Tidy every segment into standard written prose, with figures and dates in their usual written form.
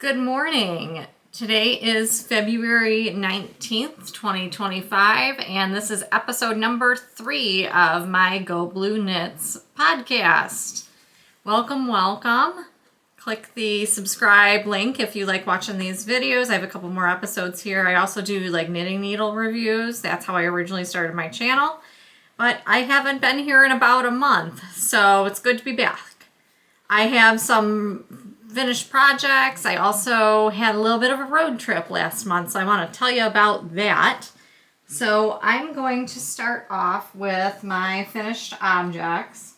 Good morning. Today is February 19th, 2025, and this is episode number 3 of my Go Blue Knits podcast. Welcome. Click the subscribe link if you like watching these videos. I have a couple more episodes here. I also do like knitting needle reviews. That's how I originally started my channel, but I haven't been here in about a month, so it's good to be back. I have some finished projects. I also had a little bit of a road trip last month, so I want to tell you about that. So I'm going to start off with my finished objects.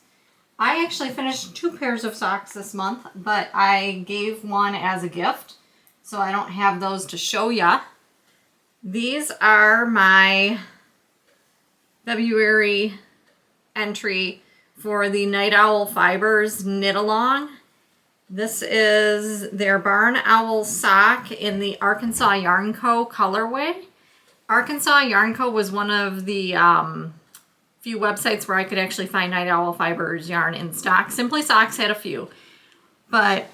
I actually finished 2 pairs of socks this month, but I gave one as a gift, so I don't have those to show ya. These are my February entry for the Night Owl Fibers Knit Along. This is their Barn Owl sock in the Arkansas Yarn Co. colorway. Arkansas Yarn Co. was one of the few websites where I could actually find Night Owl Fibers yarn in stock. Simply Socks had a few, but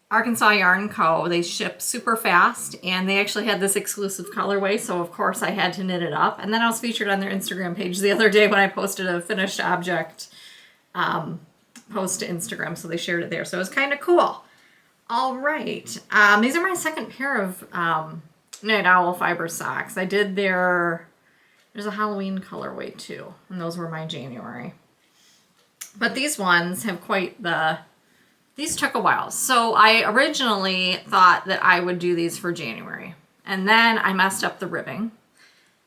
Arkansas Yarn Co., they ship super fast, and they actually had this exclusive colorway, so of course I had to knit it up. And then I was featured on their Instagram page the other day when I posted a finished object post to Instagram, so they shared it there. So it was kind of cool. All right. These are my second pair of Night Owl Fiber socks. I did there's a Halloween colorway too, and those were my January. But these ones have these took a while. So I originally thought that I would do these for January, and then I messed up the ribbing.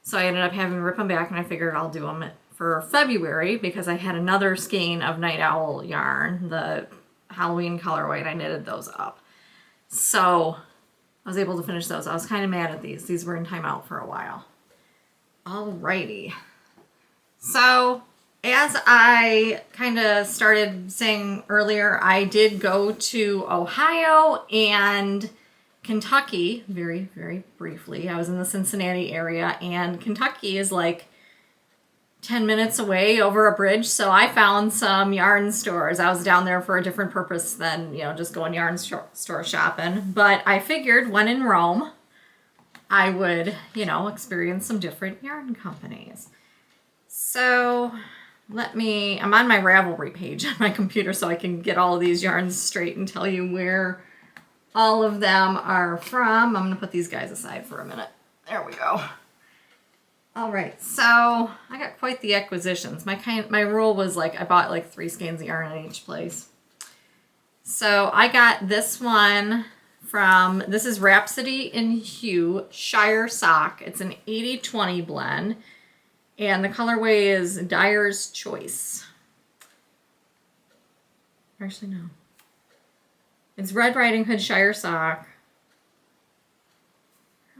So I ended up having to rip them back, and I figured I'll do them for February because I had another skein of Night Owl yarn, the Halloween colorway, and I knitted those up. So I was able to finish those. I was kind of mad at these. These were in timeout for a while. Alrighty. So as I kind of started saying earlier, I did go to Ohio and Kentucky very, very briefly. I was in the Cincinnati area, and Kentucky is like 10 minutes away over a bridge, so I found some yarn stores. I was down there for a different purpose than, just going yarn store shopping, but I figured when in Rome, I would, experience some different yarn companies. So I'm on my Ravelry page on my computer so I can get all of these yarns straight and tell you where all of them are from. I'm going to put these guys aside for a minute. There we go. All right, so I got quite the acquisitions. My rule was I bought 3 skeins of yarn at each place. So I got this one this is Rhapsody in Hue Shire Sock. It's an 80-20 blend, and the colorway is Dyer's Choice. Actually, no. It's Red Riding Hood Shire Sock.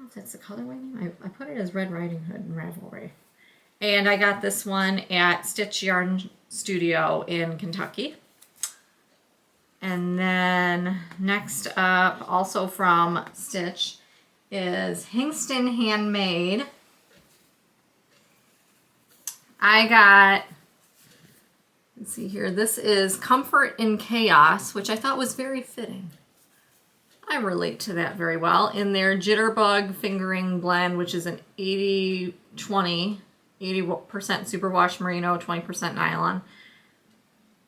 If that's the colorway name. I put it as Red Riding Hood in Ravelry. And I got this one at Stitch Yarn Studio in Kentucky. And then next up, also from Stitch, is Hingston Handmade. I got, let's see here, this is Comfort in Chaos, which I thought was very fitting. I relate to that very well, in their Jitterbug Fingering Blend, which is an 80-20, 80% superwash merino, 20% nylon.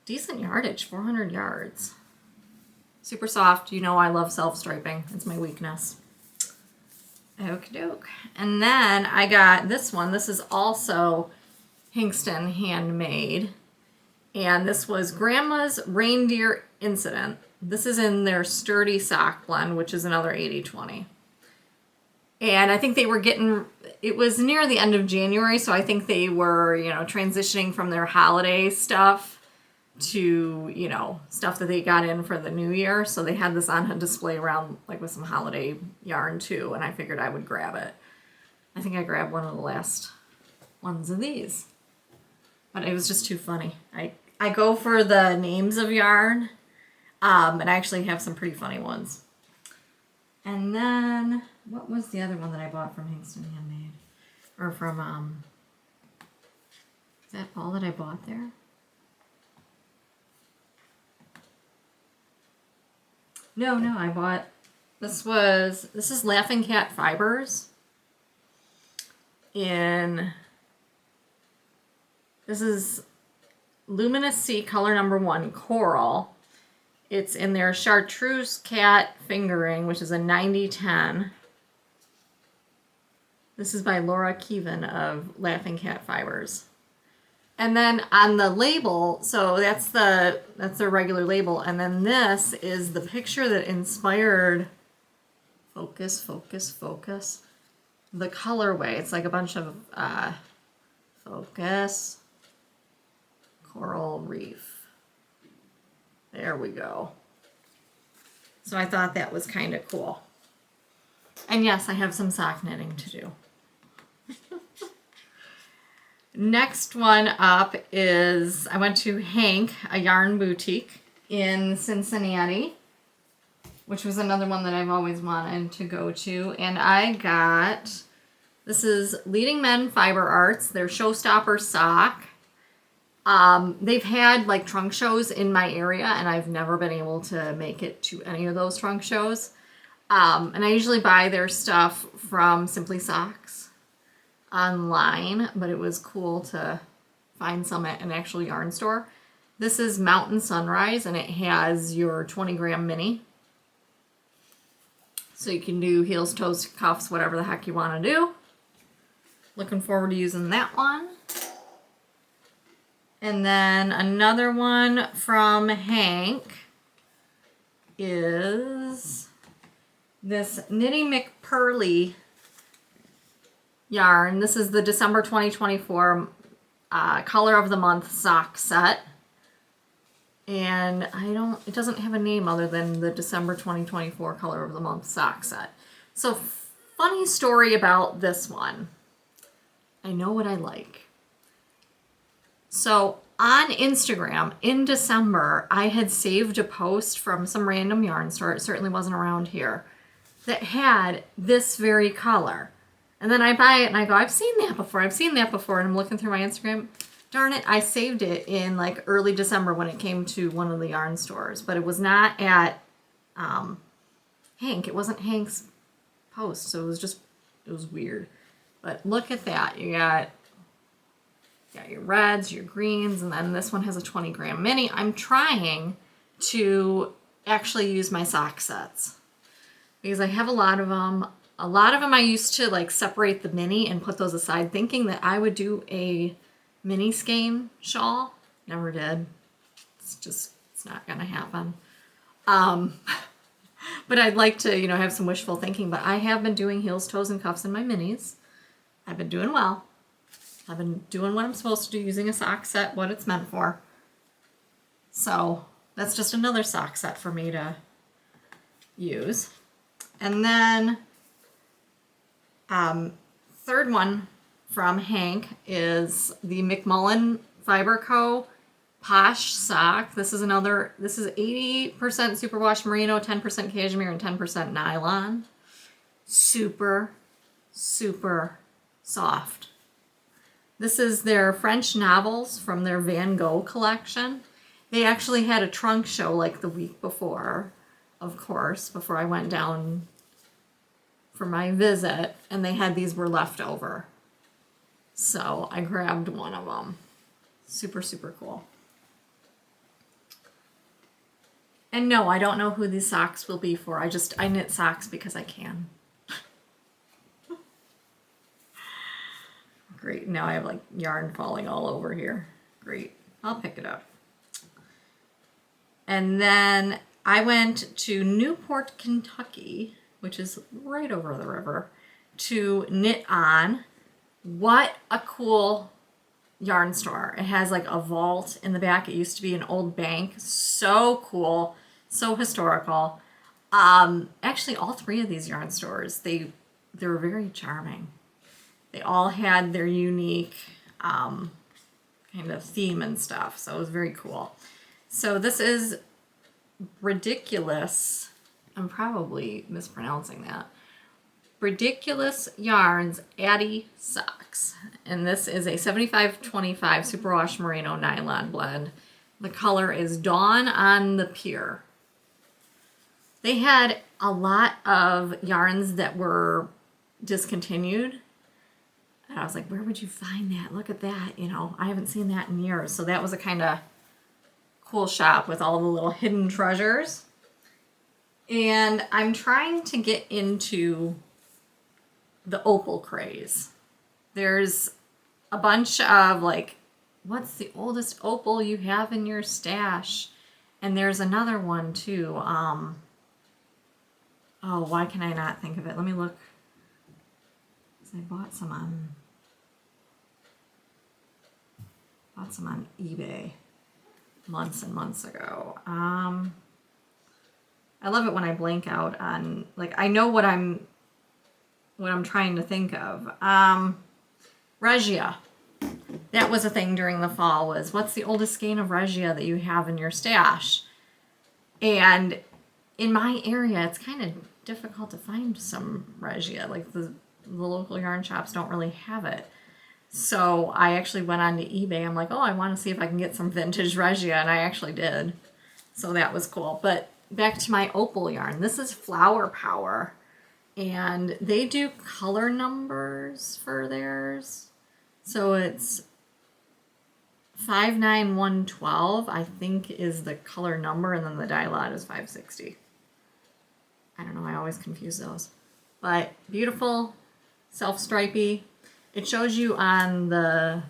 Decent yardage, 400 yards. Super soft. I love self-striping. It's my weakness. Okie doke. And then I got this one. This is also Hingston Handmade. And this was Grandma's Reindeer Incident. This is in their Sturdy Sock Blend, which is another 80-20. And I think they were it was near the end of January, so I think they were, transitioning from their holiday stuff to, stuff that they got in for the new year. So they had this on display around, with some holiday yarn too, and I figured I would grab it. I think I grabbed one of the last ones of these. But it was just too funny. I go for the names of yarn. And I actually have some pretty funny ones. And then, what was the other one that I bought from Hingston Handmade? Or from, is that all that I bought there? No, I bought, this is Laughing Cat Fibers this is Luminous Sea color number 1, Coral. It's in their Chartreuse Cat Fingering, which is a 90-10. This is by Laura Keevan of Laughing Cat Fibers. And then on the label, so that's their regular label, and then this is the picture that inspired focus, the colorway. It's like a bunch of focus, coral reef. There we go. So I thought that was kind of cool. And yes, I have some sock knitting to do. Next one up is I went to Hank, a yarn boutique in Cincinnati, which was another one that I've always wanted to go to. And I got, this is Leading Men Fiber Arts, their Showstopper sock. They've had like trunk shows in my area, and I've never been able to make it to any of those trunk shows. And I usually buy their stuff from Simply Socks online, but it was cool to find some at an actual yarn store. This is Mountain Sunrise, and it has your 20-gram mini. So you can do heels, toes, cuffs, whatever the heck you want to do. Looking forward to using that one. And then another one from Hank is this Knitting McPurley yarn. This is the December 2024 color of the month sock set. And it doesn't have a name other than the December 2024 color of the month sock set. So funny story about this one. I know what I like. So on Instagram in December, I had saved a post from some random yarn store. It certainly wasn't around here, that had this very color. And then I buy it and I go, I've seen that before. And I'm looking through my Instagram. Darn it, I saved it in like early December when it came to one of the yarn stores. But it was not at Hank. It wasn't Hank's post. So it was weird. But look at that. You got your reds, your greens, and then this one has a 20-gram mini. I'm trying to actually use my sock sets because I have a lot of them. A lot of them I used to like separate the mini and put those aside, thinking that I would do a mini skein shawl. Never did. It's not gonna happen. But I'd like to, have some wishful thinking. But I have been doing heels, toes, and cuffs in my minis. I've been doing well. I've been doing what I'm supposed to do, using a sock set, what it's meant for. So that's just another sock set for me to use. And then third one from Hank is the McMullen Fiber Co. Posh sock. This is 80% superwash merino, 10% cashmere, and 10% nylon. Super, super soft. This is their French novels from their Van Gogh collection. They actually had a trunk show like the week before, of course, before I went down for my visit, and these were left over. So I grabbed one of them. Super, super cool. And no, I don't know who these socks will be for. I knit socks because I can. Great, now I have like yarn falling all over here. Great, I'll pick it up. And then I went to Newport, Kentucky, which is right over the river, to Knit On. What a cool yarn store. It has like a vault in the back. It used to be an old bank. So cool, so historical. Actually, all three of these yarn stores, they were very charming. They all had their unique kind of theme and stuff, so it was very cool. So this is Ridiculous. I'm probably mispronouncing that. Ridiculous Yarns Addy Socks. And this is a 75-25 superwash merino nylon blend. The color is Dawn on the Pier. They had a lot of yarns that were discontinued. And I was like, where would you find that? Look at that. You know, I haven't seen that in years. So that was a kind of cool shop with all the little hidden treasures. And I'm trying to get into the opal craze. There's a bunch of like, what's the oldest opal you have in your stash? And there's another one too. Oh, why can I not think of it? Let me look. I bought some on eBay months and months ago. I love it when I blank out on, like, I know what I'm trying to think of. Regia. That was a thing during the fall, was what's the oldest skein of Regia that you have in your stash? And in my area, it's kind of difficult to find some Regia. Like the local yarn shops don't really have it. So I actually went on to eBay. I'm like, oh, I want to see if I can get some vintage Regia, and I actually did. So that was cool. But back to my opal yarn. This is Flower Power, and they do color numbers for theirs. So it's 59112, I think, is the color number, and then the dye lot is 560. I don't know, I always confuse those. But beautiful, self-stripey. It shows you on the...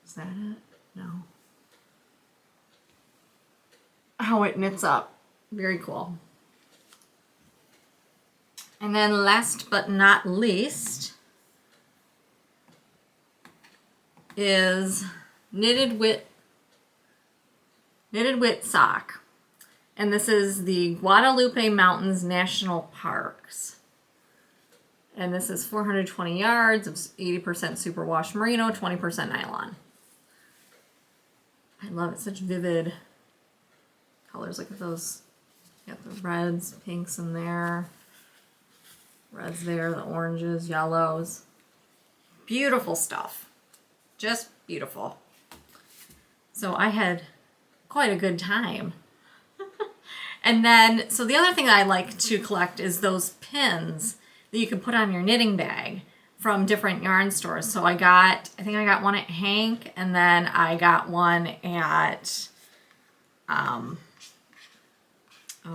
Is that it? No. How it knits up. Very cool. And then last but not least is Knitted Wit sock. And this is the Guadalupe Mountains National Parks. And this is 420 yards of 80% superwash merino, 20% nylon. I love it. Such vivid colors. Look at those. You got the reds, pinks in there. Reds there, the oranges, yellows. Beautiful stuff. Just beautiful. So I had quite a good time. And then, so the other thing I like to collect is those pins that you can put on your knitting bag from different yarn stores. So I think I got one at Hank, and then I got one at, oh,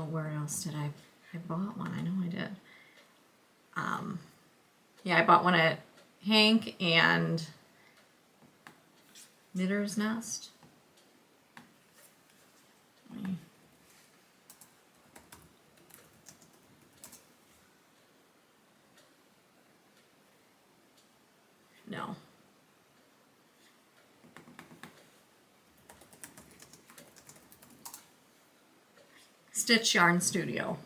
where else did I bought one, I know I did. Yeah, I bought one at Hank and Knitter's Nest. No. Stitch Yarn Studio.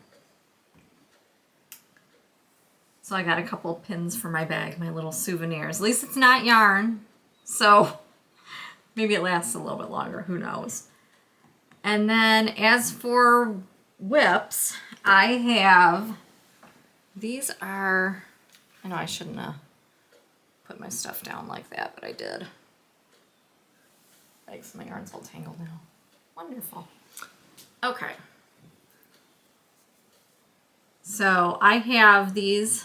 So I got a couple pins for my bag, my little souvenirs. At least it's not yarn, so maybe it lasts a little bit longer, who knows. And then as for whips, I have, these are, I know I shouldn't have put my stuff down like that, but I did. Thanks, my yarn's all tangled now. Wonderful. Okay. So I have these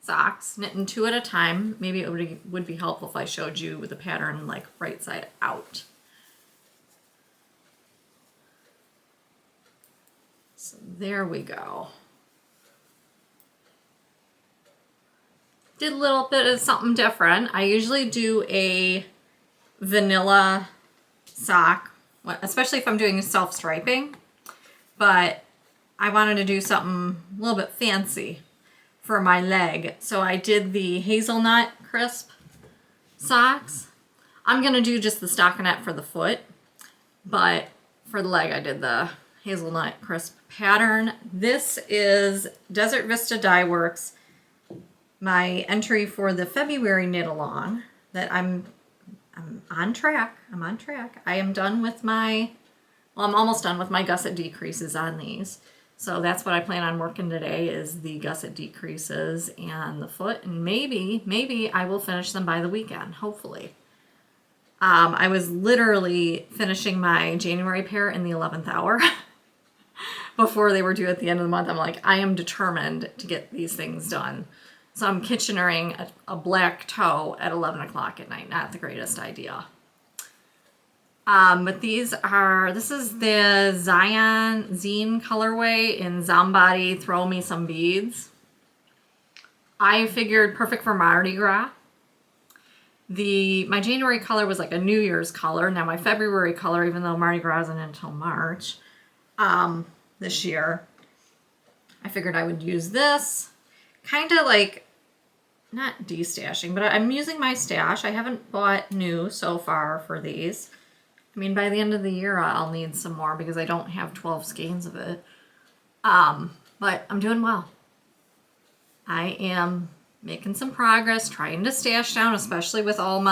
socks knitting 2 at a time. Maybe it would be helpful if I showed you with the pattern like right side out. So there we go. Did a little bit of something different. I usually do a vanilla sock, especially if I'm doing self-striping, but I wanted to do something a little bit fancy for my leg. So I did the hazelnut crisp socks. I'm going to do just the stockinette for the foot, but for the leg I did the hazelnut crisp pattern. This is Desert Vista Dye Works, my entry for the February knit along that I'm on track. I'm on track. I am done with I'm almost done with my gusset decreases on these. So that's what I plan on working today, is the gusset decreases and the foot, and maybe I will finish them by the weekend, hopefully. I was literally finishing my January pair in the 11th hour, before they were due at the end of the month. I'm like, I am determined to get these things done. So I'm Kitchenering a black toe at 11 o'clock at night. Not the greatest idea. But this is the Zion Zine colorway in Zombody Throw Me Some Beads. I figured perfect for Mardi Gras. My January color was like a New Year's color. Now my February color, even though Mardi Gras isn't until March, this year, I figured I would use this. Kind of like, not destashing, but I'm using my stash. I haven't bought new so far for these. I mean, by the end of the year, I'll need some more because I don't have 12 skeins of it. But I'm doing well. I am making some progress, trying to stash down, especially with all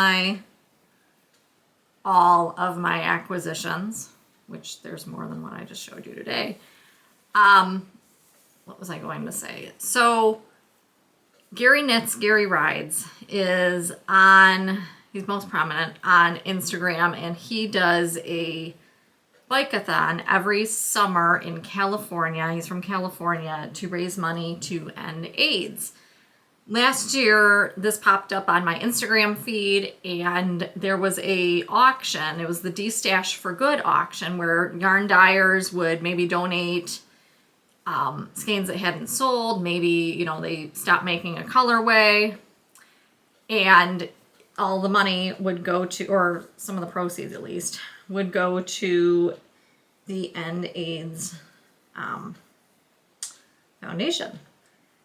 of my acquisitions, which there's more than what I just showed you today. What was I going to say? So, Gary Knits, Gary Rides is he's most prominent on Instagram, and he does a bike-a-thon every summer in California. He's from California, to raise money to end AIDS. Last year, this popped up on my Instagram feed, and there was a auction. It was the D-Stash for Good auction, where yarn dyers would maybe donate skeins that hadn't sold. Maybe, they stopped making a colorway, and all the money would go to, or some of the proceeds at least, would go to the End AIDS Foundation.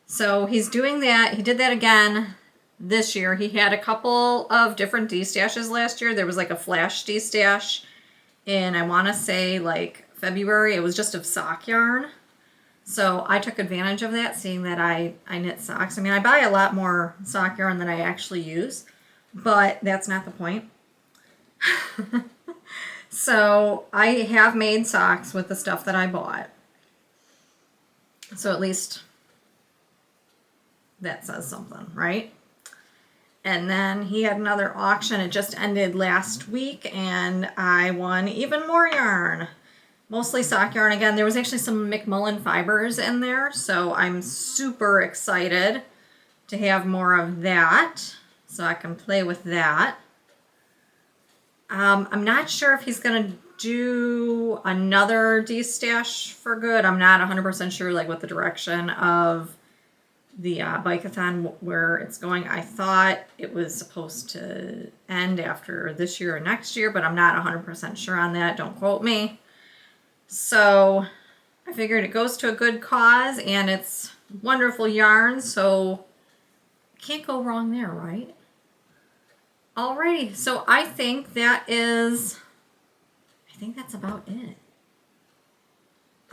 So he's doing that. He did that again this year. He had a couple of different D-stashes last year. There was like a flash D-stash in, I want to say, like February. It was just of sock yarn. So I took advantage of that, seeing that I knit socks. I mean, I buy a lot more sock yarn than I actually use, but that's not the point. So I have made socks with the stuff that I bought. So at least that says something, right? And then he had another auction. It just ended last week, and I won even more yarn. Mostly sock yarn again. There was actually some McMullen fibers in there, so I'm super excited to have more of that, so I can play with that. I'm not sure if he's going to do another D-Stash for Good. I'm not 100% sure like what the direction of the bike-a-thon where it's going. I thought it was supposed to end after this year or next year, but I'm not 100% sure on that. Don't quote me. So I figured it goes to a good cause, and it's wonderful yarn, so can't go wrong there, right? Alrighty, so I think that's about it.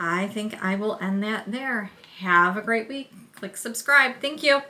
I think I will end that there. Have a great week. Click subscribe. Thank you.